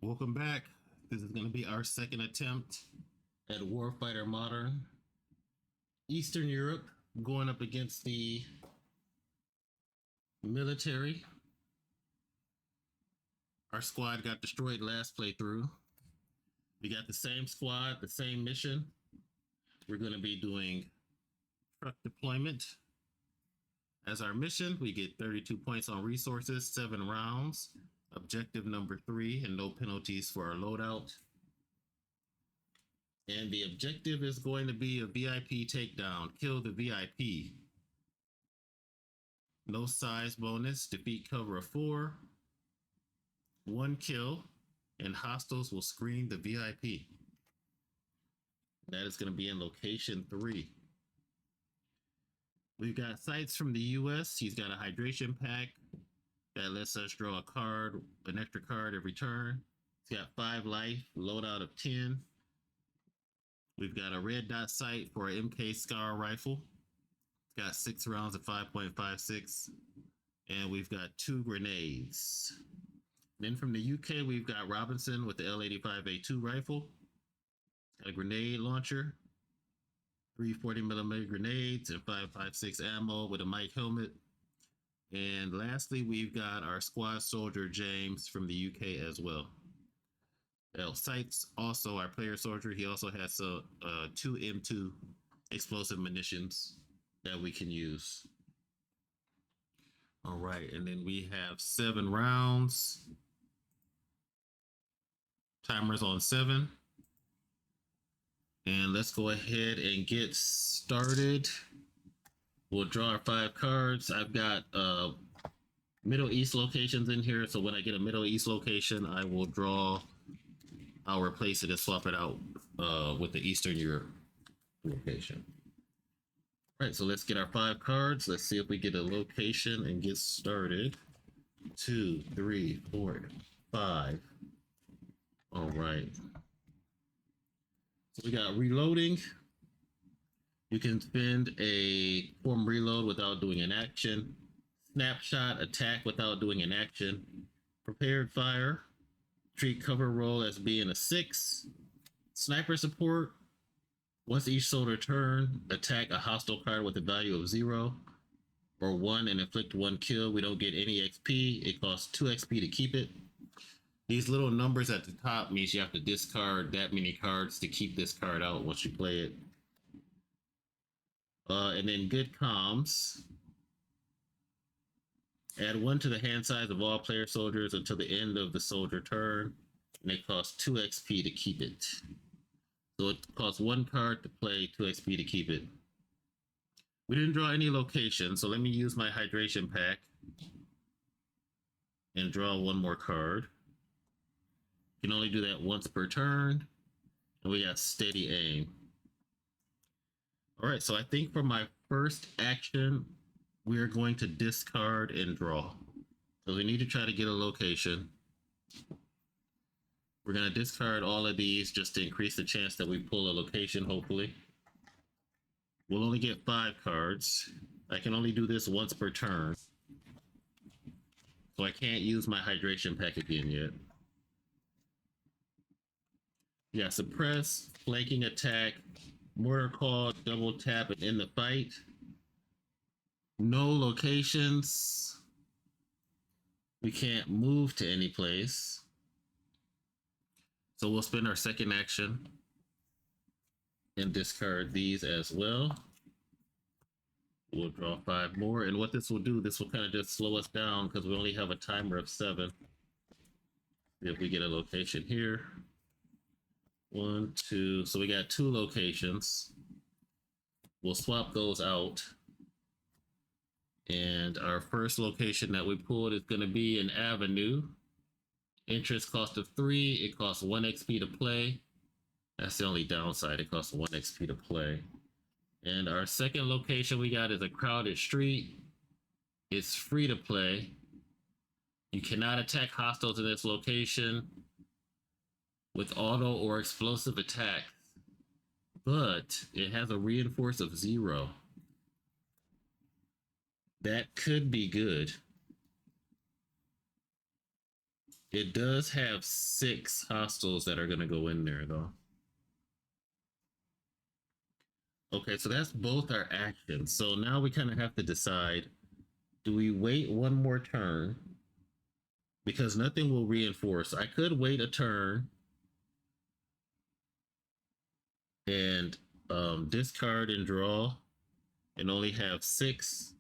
Welcome back. This is going to be our second attempt at Warfighter Modern Eastern Europe, going up against the military. Our squad got destroyed last playthrough. We got the same squad, the same mission. We're going to be doing truck deployment as our mission. We get 32 points on resources, 7 rounds. Objective number 3, and no penalties for our loadout. And the objective is going to be a VIP takedown. Kill the VIP. No size bonus. Defeat cover of 4. 1 kill. And hostiles will screen the VIP. That is going to be in location 3. We've got sights from the US. He's got a hydration pack that lets us draw a card, an extra card every turn. He's got 5 life, loadout of 10. We've got a red dot sight for an MK Scar rifle. It's got 6 rounds of 5.56. And we've got 2 grenades. Then from the UK, we've got Robinson with the L85A2 rifle. Got a grenade launcher, 3 40mm grenades, and 5.56 ammo with a mic helmet. And lastly, we've got our squad soldier, James, from the UK as well. Sights, also our player soldier, he also has 2 M2 explosive munitions that we can use. All right, and then we have 7 rounds. Timer's on 7. And let's go ahead and get started. We'll draw our 5 cards. I've got Middle East locations in here, so when I get a Middle East location, I will draw. I'll replace it and swap it out with the Eastern Europe location. All right, so let's get our 5 cards. Let's see if we get a location and get started. 2, 3, 4, 5. All right. So we got reloading. You can spend a form reload without doing an action. Snapshot attack without doing an action. Prepared fire. Treat cover roll as being a 6. Sniper support. Once each soldier turn, attack a hostile card with a value of 0 or 1 and inflict 1 kill. We don't get any XP. It costs 2 XP to keep it. These little numbers at the top means you have to discard that many cards to keep this card out once you play it. And then good comms. Add 1 to the hand size of all player soldiers until the end of the soldier turn, and it costs 2 XP to keep it. So it costs 1 card to play, 2 XP to keep it. We didn't draw any location, so let me use my hydration pack and draw 1 more card. You can only do that once per turn, and we got steady aim. All right, so I think for my first action, we are going to discard and draw. So we need to try to get a location. We're going to discard all of these just to increase the chance that we pull a location, hopefully. We'll only get 5 cards. I can only do this once per turn. So I can't use my hydration pack again yet. Yeah, suppress, flanking attack, mortar call, double tap, and end the fight. No locations. We can't move to any place. So we'll spend our second action and discard these as well. We'll draw 5 more. And what this will do, this will kind of just slow us down because we only have a timer of 7. If we get a location here. 1, 2. So we got 2 locations. We'll swap those out. And our first location that we pulled is going to be an avenue. Interest cost of 3. It costs 1 XP to play. That's the only downside. It costs 1 XP to play. And our second location we got is a crowded street. It's free to play. You cannot attack hostiles in this location with auto or explosive attacks, but it has a reinforce of 0. That could be good. It does have 6 hostiles that are going to go in there, though. Okay, so that's both our actions. So now we kind of have to decide, do we wait one more turn? Because nothing will reinforce. I could wait a turn and discard and draw and only have 6.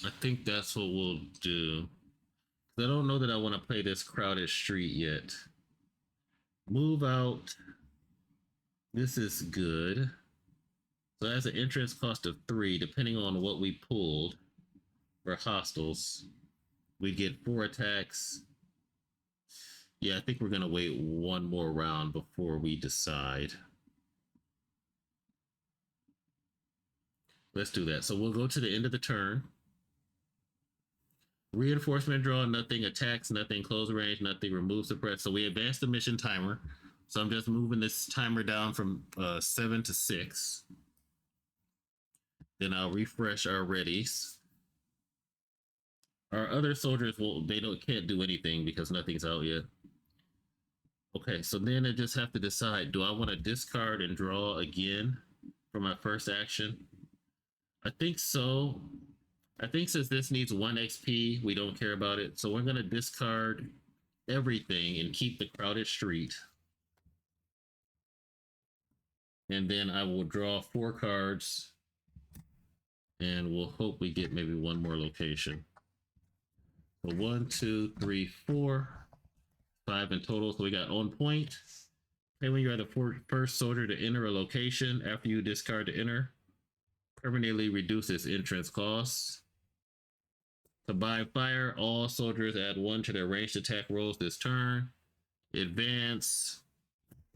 I think that's what we'll do. I don't know that I want to play this crowded street yet. Move out. This is good. So that's an entrance cost of 3, depending on what we pulled for hostiles. We get 4 attacks. Yeah, I think we're going to wait one more round before we decide. Let's do that. So we'll go to the end of the turn. Reinforcement draw, nothing. Attacks, nothing. Close range, nothing. Remove suppress. So we advance the mission timer. So I'm just moving this timer down from 7 to 6. Then I'll refresh our readies. Our other soldiers can't do anything because nothing's out yet. Okay, so then I just have to decide, do I want to discard and draw again for my first action? I think so. I think since this needs 1 XP, we don't care about it. So we're going to discard everything and keep the crowded street. And then I will draw 4 cards and we'll hope we get maybe one more location. So 1, 2, 3, 4, 5 in total. So we got on point. Okay, when you are the first soldier to enter a location after you discard to enter, permanently reduces entrance costs. Combined fire, all soldiers add 1 to their ranged attack rolls this turn. Advance,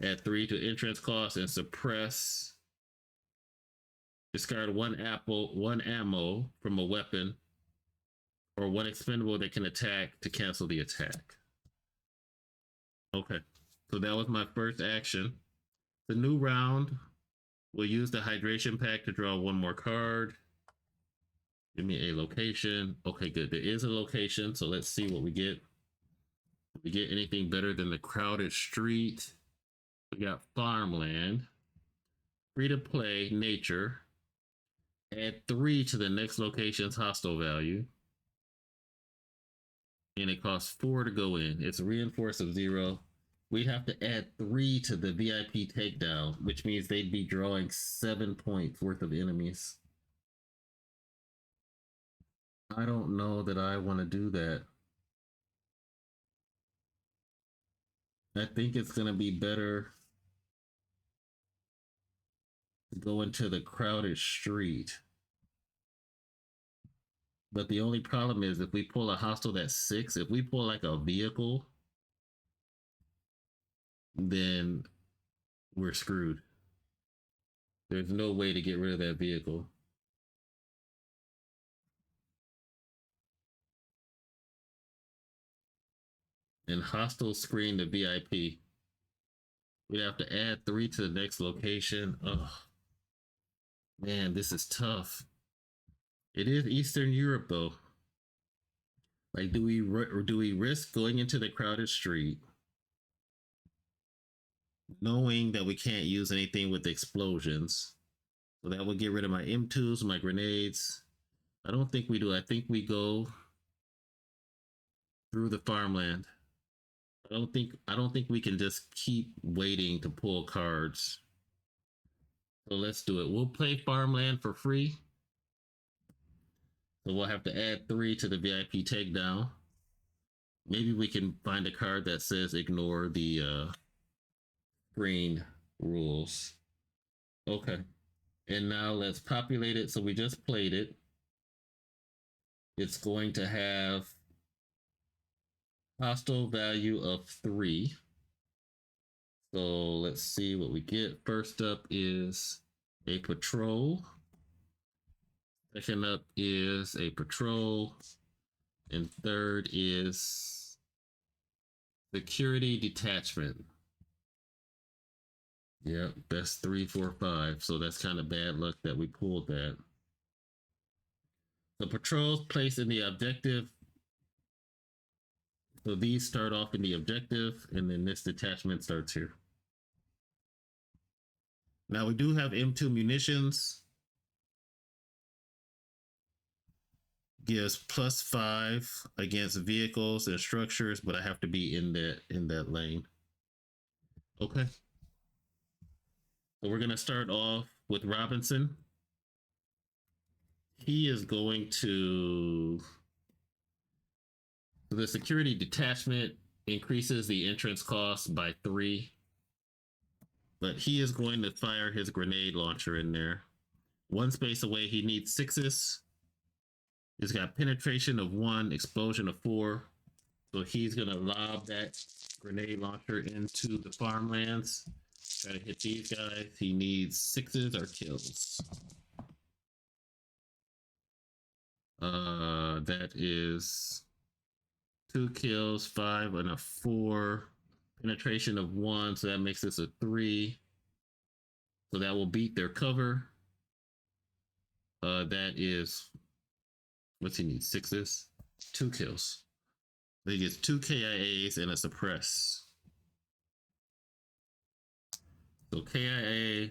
add 3 to entrance costs and suppress. Discard 1 ammo from a weapon or 1 expendable that can attack to cancel the attack. Okay, so that was my first action. The new round, we'll use the hydration pack to draw 1 more card. Give me a location. Okay, good. There is a location, so let's see what we get. If we get anything better than the crowded street, we got farmland, free to play, nature, add 3 to the next location's hostile value, and it costs 4 to go in. It's a reinforce of 0. We'd have to add 3 to the VIP takedown, which means they'd be drawing 7 points worth of enemies. I don't know that I want to do that. I think it's going to be better to go into the crowded street. But the only problem is if we pull a hostile that's 6, if we pull like a vehicle, then we're screwed. There's no way to get rid of that vehicle. And hostile screen the VIP. We'd have to add 3 to the next location. Oh, man, this is tough. It is Eastern Europe, though. Like, do we risk going into the crowded street, knowing that we can't use anything with explosions? So that would get rid of my M2s, my grenades. I don't think we do. I think we go through the farmland. I don't think we can just keep waiting to pull cards. So let's do it. We'll play farmland for free. So we'll have to add 3 to the VIP takedown. Maybe we can find a card that says ignore the screen rules. Okay. And now let's populate it. So we just played it. It's going to have hostile value of 3. So let's see what we get. First up is a patrol. Second up is a patrol. And third is security detachment. Yep, that's 3, 4, 5. So that's kind of bad luck that we pulled that. The patrols placed in the objective So these start off in the objective, and then this detachment starts here. Now we do have M2 munitions. Gives +5 against vehicles and structures, but I have to be in that lane. Okay. So we're gonna start off with Robinson. He is going to the security detachment increases the entrance cost by 3, but he is going to fire his grenade launcher in there. One space away, he needs 6s. He's got penetration of 1, explosion of 4. So he's gonna lob that grenade launcher into the farmlands. Try to hit these guys. He needs 6s or kills. That is 2 kills, 5 and a 4. Penetration of 1, so that makes this a 3. So that will beat their cover. That is, what's he need? 6s? 2 kills. So he gets 2 KIAs and a suppress. So KIA,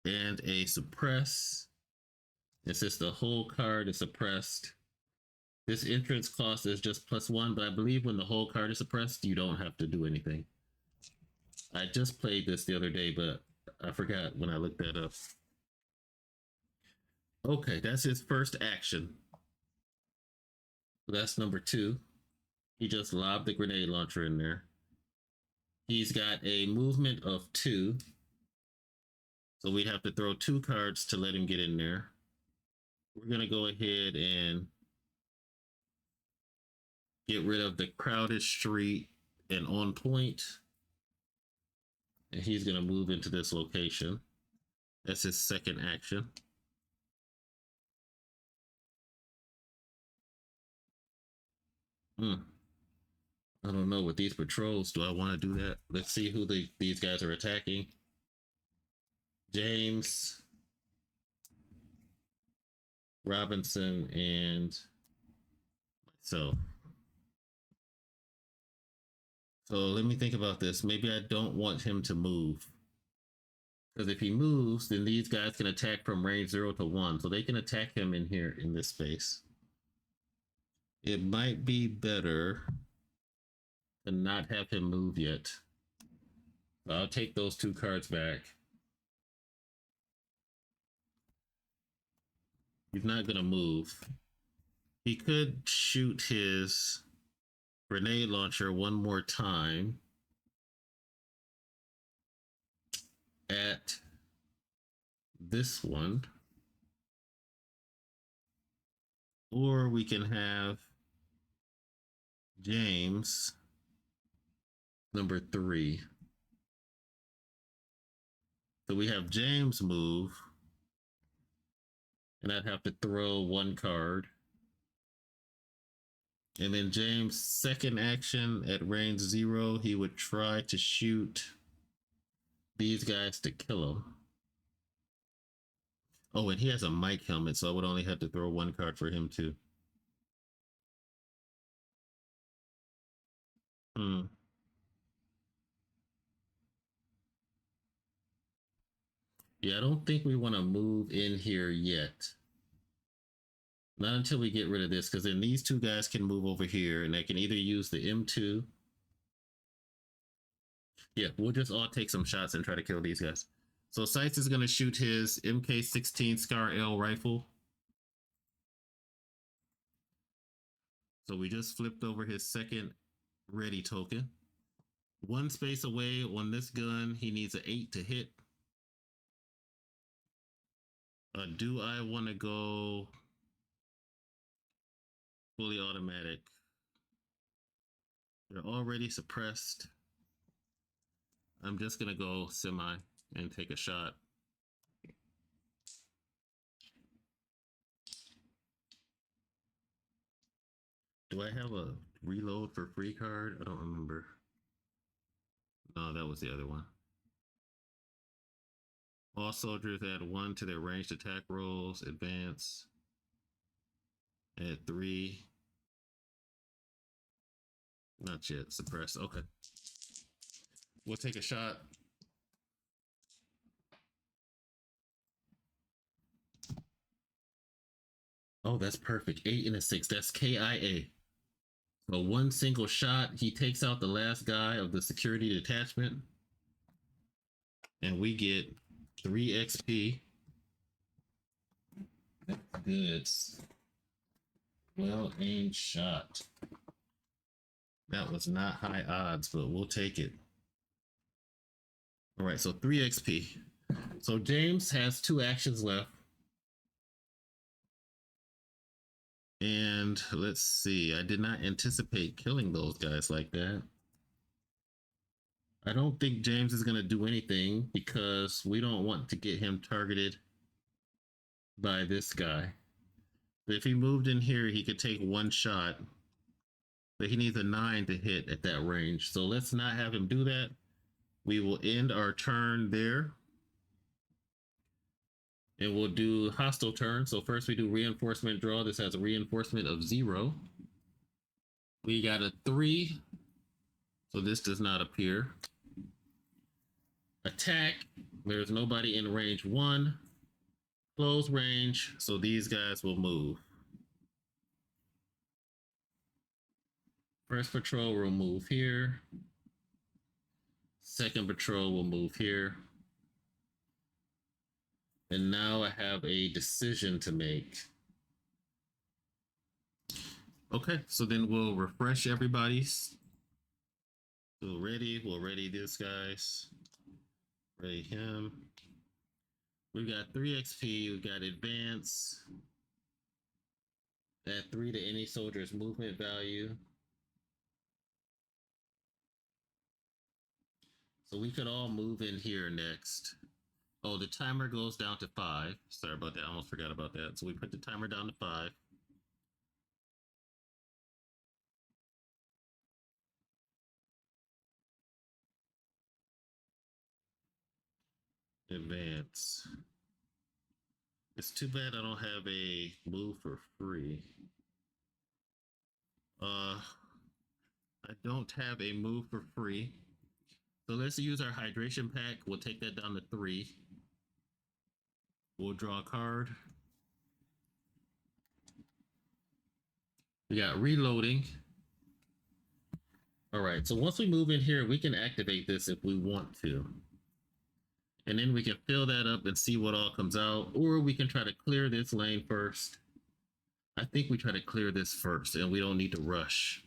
and a suppress. And since the whole card is suppressed, this entrance cost is just +1, but I believe when the whole card is suppressed, you don't have to do anything. I just played this the other day, but I forgot when I looked that up. Okay, that's his first action. So that's number 2. He just lobbed the grenade launcher in there. He's got a movement of 2. So we'd have to throw 2 cards to let him get in there. We're going to go ahead and get rid of the crowded street and on point. And he's going to move into this location. That's his second action. I don't know with these patrols. Do I want to do that? Let's see who these guys are attacking. James, Robinson, and myself. So let me think about this. Maybe I don't want him to move. Because if he moves, then these guys can attack from range 0 to 1. So they can attack him in here in this space. It might be better to not have him move yet. So I'll take those 2 cards back. He's not going to move. He could shoot his grenade launcher one more time at this one. Or we can have James, number 3. So we have James move. And I'd have to throw 1 card. And then James' second action at range 0, he would try to shoot these guys to kill him. Oh, and he has a mic helmet, so I would only have to throw 1 card for him too. Yeah, I don't think we want to move in here yet. Not until we get rid of this, because then these 2 guys can move over here, and they can either use the M2. Yeah, we'll just all take some shots and try to kill these guys. So Sykes is going to shoot his MK16 Scar L rifle. So we just flipped over his second ready token. 1 space away on this gun, he needs an 8 to hit. Do I want to go fully automatic? They're already suppressed. I'm just going to go semi and take a shot. Do I have a reload for free card? I don't remember. No, that was the other one. All soldiers add 1 to their ranged attack rolls. Advance. Add 3. Not yet. Suppressed. Okay. We'll take a shot. Oh, that's perfect. 8 and a 6. That's KIA. So one single shot, he takes out the last guy of the security detachment. And we get 3 XP. That's good. Well aimed shot. That was not high odds, but we'll take it. All right, so 3 XP. So James has 2 actions left. And let's see, I did not anticipate killing those guys like that. I don't think James is going to do anything because we don't want to get him targeted by this guy. If he moved in here, he could take 1 shot, but he needs a 9 to hit at that range. So let's not have him do that. We will end our turn there. And we'll do hostile turn. So first we do reinforcement draw. This has a reinforcement of 0. We got a 3. So this does not appear. Attack. There's nobody in range 1. Close range. So these guys will move. First patrol will move here. Second patrol will move here. And now I have a decision to make. Okay, so then we'll refresh everybody's. So ready, we'll ready this guys. Ready him. We've got 3 XP, we've got advance. Add 3 to any soldier's movement value. So we could all move in here next. Oh, the timer goes down to 5. Sorry about that. I almost forgot about that. So we put the timer down to 5. Advance. It's too bad I don't have a move for free. I don't have a move for free. So let's use our hydration pack. We'll take that down to 3. We'll draw a card. We got reloading. All right, so once we move in here, we can activate this if we want to. And then we can fill that up and see what all comes out. Or we can try to clear this lane first. I think we try to clear this first and we don't need to rush.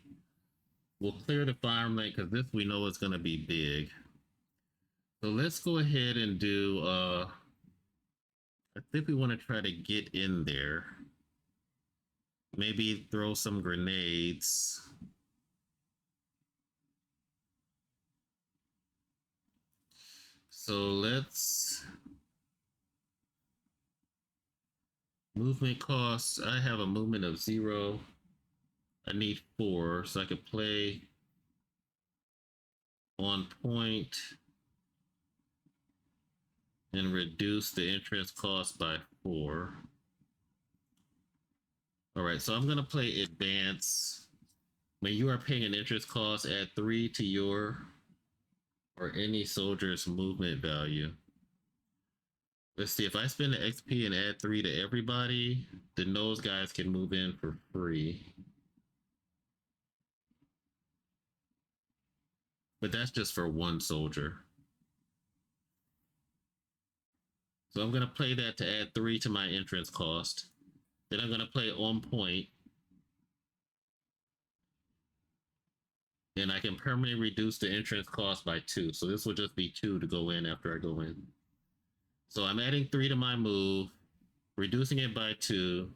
We'll clear the farm lane because this we know is going to be big. So let's go ahead and do, I think we want to try to get in there. Maybe throw some grenades. So let's movement costs. I have a movement of 0. I need 4, so I could play on point and reduce the entrance cost by 4. All right, so I'm gonna play advance. When you are paying an entrance cost, add 3 to your or any soldier's movement value. Let's see, if I spend the XP and add 3 to everybody, then those guys can move in for free. But that's just for 1 soldier. So I'm gonna play that to add 3 to my entrance cost. Then I'm gonna play on point. And I can permanently reduce the entrance cost by 2. So this will just be 2 to go in after I go in. So I'm adding 3 to my move, reducing it by 2.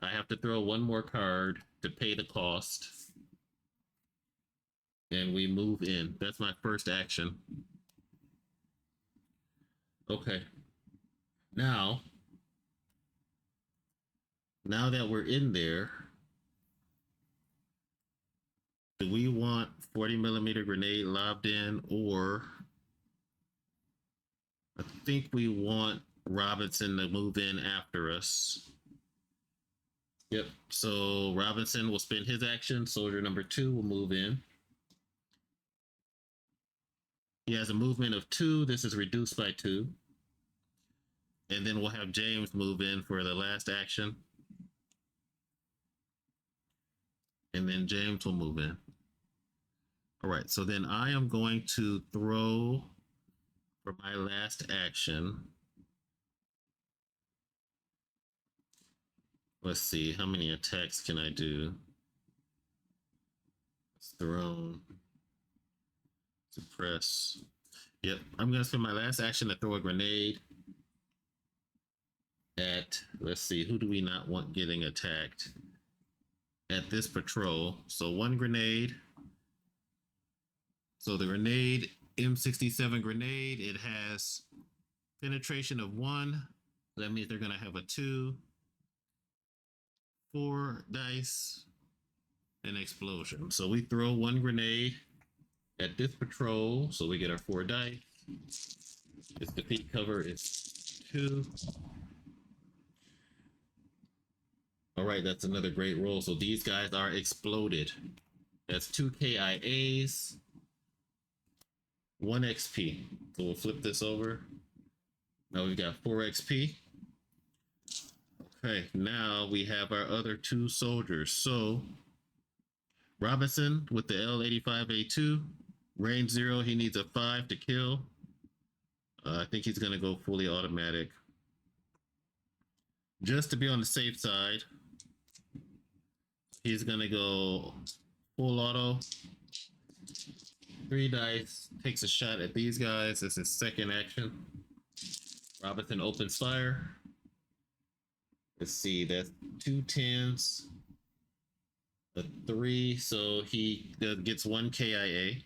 I have to throw 1 more card to pay the cost. And we move in. That's my first action. Okay. Now that we're in there, do we want 40mm grenade lobbed in, or I think we want Robinson to move in after us. Yep. So Robinson will spend his action. Soldier number 2 will move in. He has a movement of 2. This is reduced by 2. And then we'll have James move in for the last action. And then James will move in. All right, so then I am going to throw for my last action. Let's see, how many attacks can I do? It's thrown, suppress. Yep, I'm gonna spend my last action to throw a grenade at, let's see, who do we not want getting attacked? At this patrol. So 1 grenade. So the grenade, M67 grenade, it has penetration of 1. That means they're gonna have a 2, 4 dice, and explosion. So we throw 1 grenade at this patrol, so we get our 4 dice. Its defeat cover is 2. All right, that's another great roll. So these guys are exploded. That's 2 KIAs, 1 XP. So we'll flip this over. Now we've got 4 XP. Okay, now we have our other 2 soldiers. So Robinson with the L85A2, range 0, he needs a 5 to kill. I think he's gonna go fully automatic. Just to be on the safe side, he's gonna go full auto. 3 dice, takes a shot at these guys. This is second action. Robinson opens fire. Let's see, that's 2 10s, a 3, so he gets 1 KIA.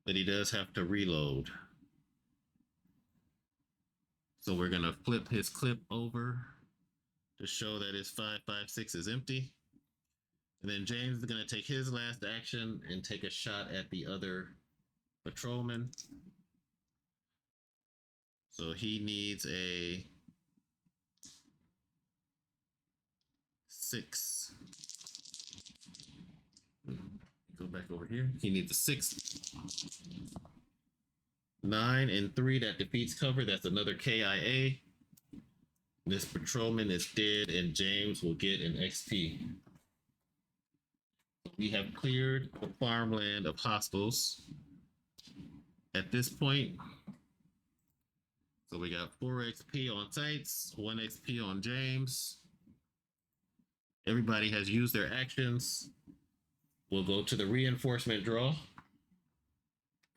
But he does have to reload. So we're gonna flip his clip over to show that his 5.56 is empty. And then James is gonna take his last action and take a shot at the other patrolman. So he needs a 6. Go back over here. He needs a 6. 9 and 3, that defeats cover. That's another KIA. This patrolman is dead, and James will get an XP. We have cleared the farmland of hostiles at this point. So we got 4 XP on sites, 1 XP on James. Everybody has used their actions. We'll go to the reinforcement draw.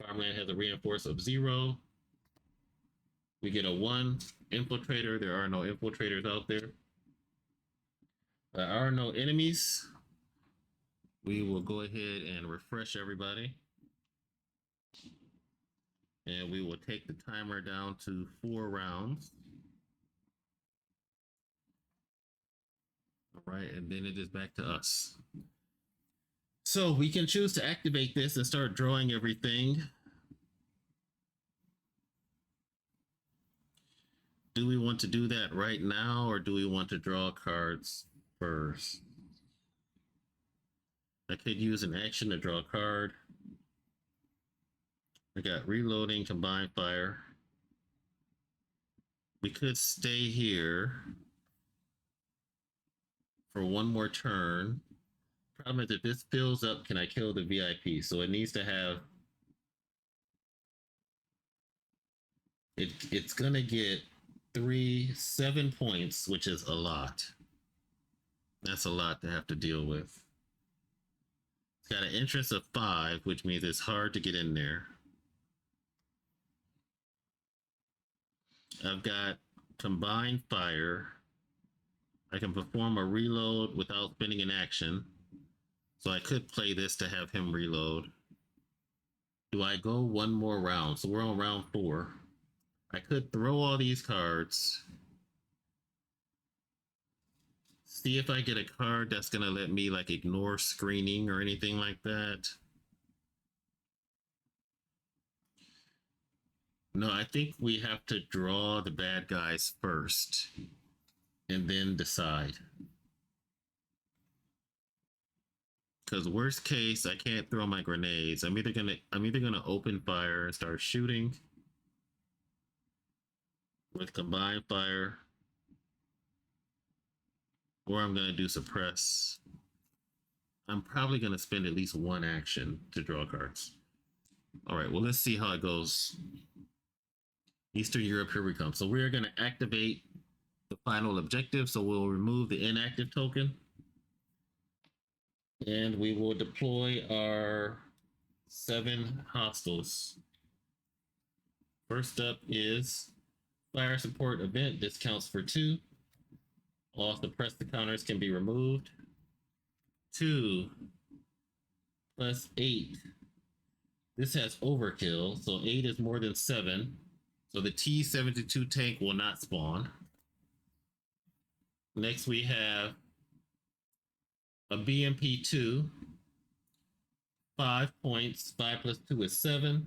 Farmland has a reinforce of 0. We get a 1 infiltrator. There are no infiltrators out there. There are no enemies. We will go ahead and refresh everybody. And we will take the timer down to 4 rounds. All right, and then it is back to us. So we can choose to activate this and start drawing everything. Do we want to do that right now, or do we want to draw cards first? I could use an action to draw a card. I got reloading, combined fire. We could stay here for 1 more turn. Problem is, if this fills up, can I kill the VIP? So it needs to have... It's gonna get 7 points, which is a lot. That's a lot to have to deal with. It's got an interest of 5, which means it's hard to get in there. I've got combined fire. I can perform a reload without spending an action. So I could play this to have him reload. Do I go 1 more round? So we're on round 4. I could throw all these cards. See if I get a card that's gonna let me like ignore screening or anything like that. No, I think we have to draw the bad guys first and then decide. Because worst case, I can't throw my grenades. I'm either gonna open fire and start shooting with combined fire, or I'm gonna do suppress. I'm probably gonna spend at least one action to draw cards. All right, well, let's see how it goes. Eastern Europe, here we come. So we're gonna activate the final objective. So we'll remove the inactive token. And we will deploy our 7 hostiles. First up is fire support event. This counts for 2. All suppressed counters can be removed. 2 plus 8. This has overkill, so 8 is more than 7. So the T-72 tank will not spawn. Next we have a BMP-2. 5 points. 5 plus 2 is 7.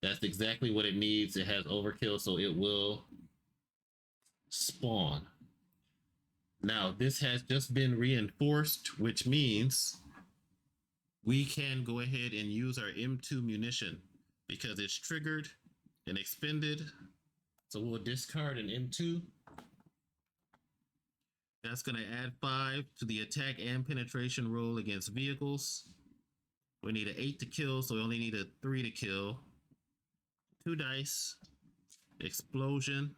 That's exactly what it needs. It has overkill, so it will spawn. Now, this has just been reinforced, which means we can go ahead and use our M2 munition because it's triggered and expended. So we'll discard an M2. That's going to add 5 to the attack and penetration roll against vehicles. We need an 8 to kill, so we only need a 3 to kill. 2 dice, explosion,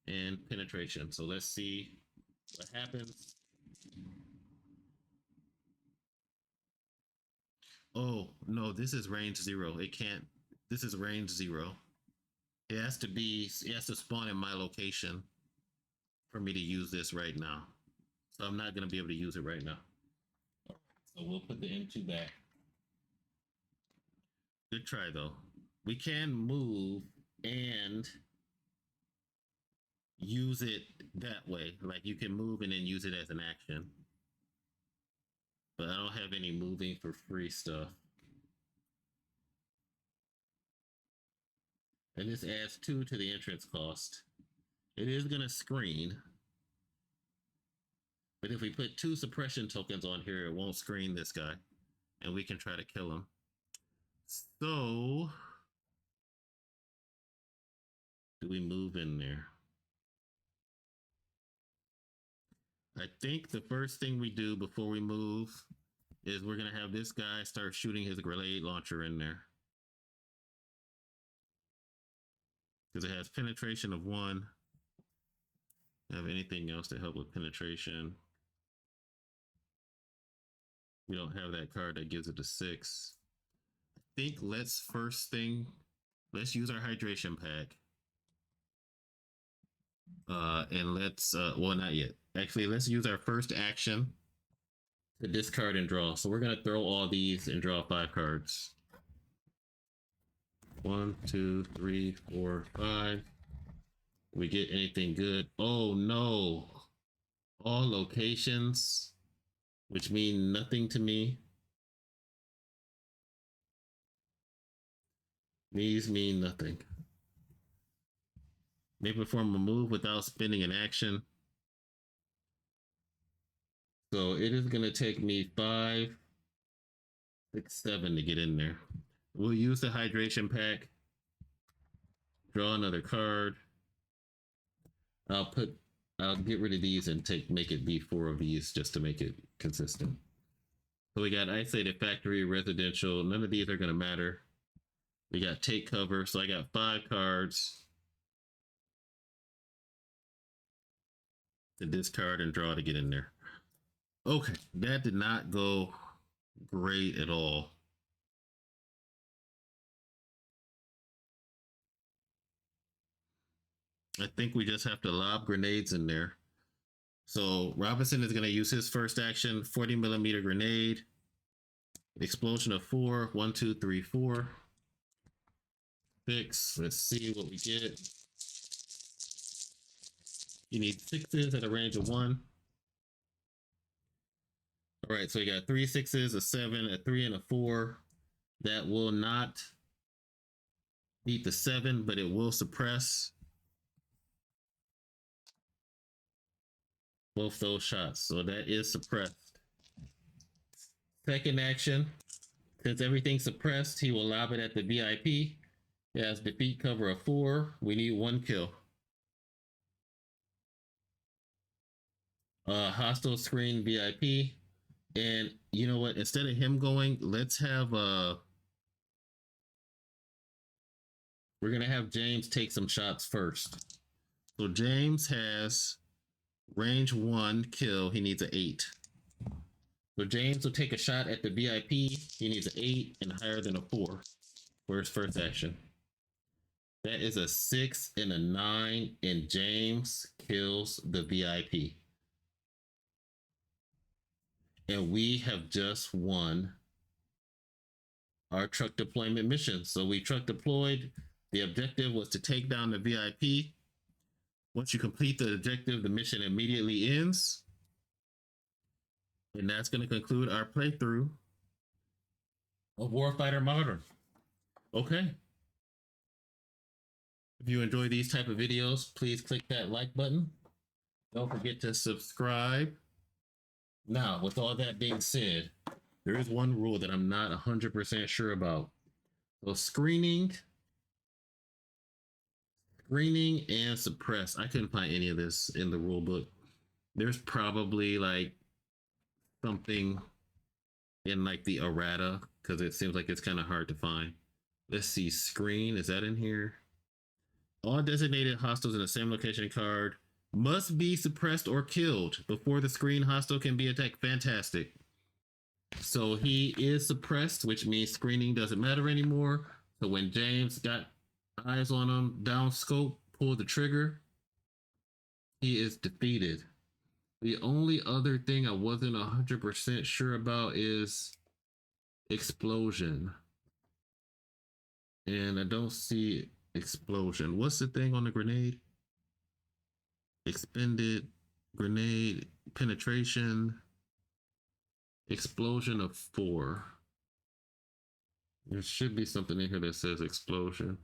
and penetration. So let's see what happens. Oh, no, this is range 0. It can't. This is range 0. It has to spawn in my location for me to use this right now. So I'm not going to be able to use it right now. So we'll put the M2 back. Good try, though. We can move and use it that way. Like you can move and then use it as an action. But I don't have any moving for free stuff. And this adds 2 to the entrance cost. It is going to screen. But if we put 2 suppression tokens on here, it won't screen this guy. And we can try to kill him. So, do we move in there? I think the first thing we do before we move is we're going to have this guy start shooting his grenade launcher in there. Because it has penetration of 1. Have anything else to help with penetration? We don't have that card that gives it a 6. I think let's use our hydration pack. And let's, well, not yet. Actually, let's use our first action to discard and draw. So we're going to throw all these and draw 5 cards. 1, 2, 3, 4, 5. We get anything good? Oh no. All locations, which mean nothing to me. These mean nothing. May perform a move without spending an action. So it is going to take me 5, 6, 7 to get in there. We'll use the hydration pack. Draw another card. I'll get rid of these and make it be 4 of these just to make it consistent. So we got isolated factory, residential. None of these are going to matter. We got take cover. So I got 5 cards to discard and draw to get in there. Okay, that did not go great at all. I think we just have to lob grenades in there. So Robinson is going to use his first action, 40mm grenade. Explosion of 4, 1, 2, 3, 4. 6. Let's see what we get. You need 6s at a range of 1. All right, so you got 3 6s, a 7, a 3, and a 4. That will not beat the 7, but it will suppress both those shots. So that is suppressed. Second action, since everything's suppressed, he will lob it at the VIP. It has defeat cover of 4. We need 1 kill. Hostile screen VIP. And you know what? Instead of him going, let's have we're gonna have James take some shots first. So James has range 1 kill. He needs an 8. So James will take a shot at the VIP. He needs an 8 and higher than a 4 for his first action. That is a 6 and a 9, and James kills the VIP. And we have just won our truck deployment mission. So we truck deployed. The objective was to take down the VIP. Once you complete the objective, the mission immediately ends. And that's going to conclude our playthrough of Warfighter Modern. Okay. If you enjoy these type of videos, please click that like button. Don't forget to subscribe. Now, with all that being said, there is one rule that I'm not 100% sure about. So screening and suppress. I couldn't find any of this in the rule book. There's probably like something in like the errata, because it seems like it's kind of hard to find. Let's see, screen, is that in here? All designated hostiles in the same location card must be suppressed or killed before the screen hostile can be attacked. Fantastic. So he is suppressed, which means screening doesn't matter anymore. So when James got eyes on him, down scope, pull the trigger, he is defeated. The only other thing I wasn't 100% sure about is explosion. And I don't see explosion. What's the thing on the grenade? Expended grenade penetration, explosion of 4. There should be something in here that says explosion.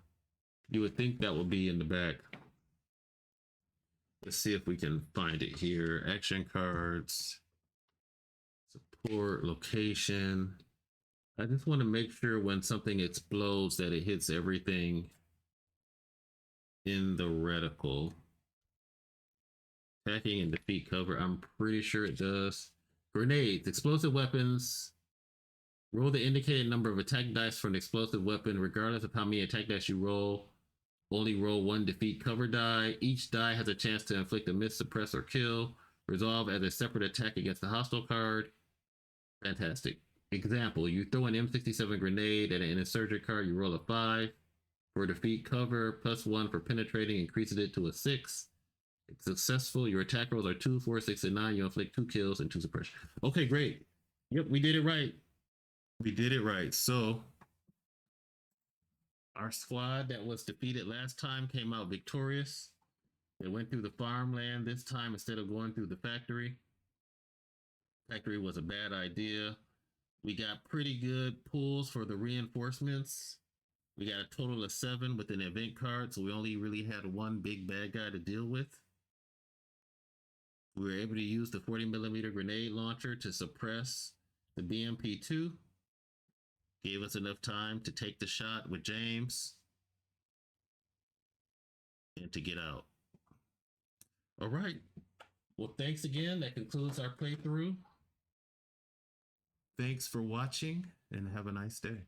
You would think that would be in the back. Let's see if we can find it here. Action cards, support, location. I just want to make sure when something explodes that it hits everything in the reticle. Attacking and defeat cover. I'm pretty sure it does. Grenades, explosive weapons. Roll the indicated number of attack dice for an explosive weapon, regardless of how many attack dice you roll. Only roll 1 defeat cover die. Each die has a chance to inflict a miss, suppress, or kill. Resolve as a separate attack against the hostile card. Fantastic. Example, you throw an M67 grenade at an insurgent card, you roll a 5. For defeat cover, +1 for penetrating, increases it to a 6. It's successful. Your attack rolls are 2, 4, 6, and 9. You inflict 2 kills and 2 suppression. Okay, great. Yep, we did it right. We did it right. So our squad that was defeated last time came out victorious. They went through the farmland this time instead of going through the factory. Factory was a bad idea. We got pretty good pulls for the reinforcements. We got a total of 7 with an event card, so we only really had 1 big bad guy to deal with. We were able to use the 40mm grenade launcher to suppress the BMP-2. Gave us enough time to take the shot with James and to get out. All right. Well, thanks again. That concludes our playthrough. Thanks for watching and have a nice day.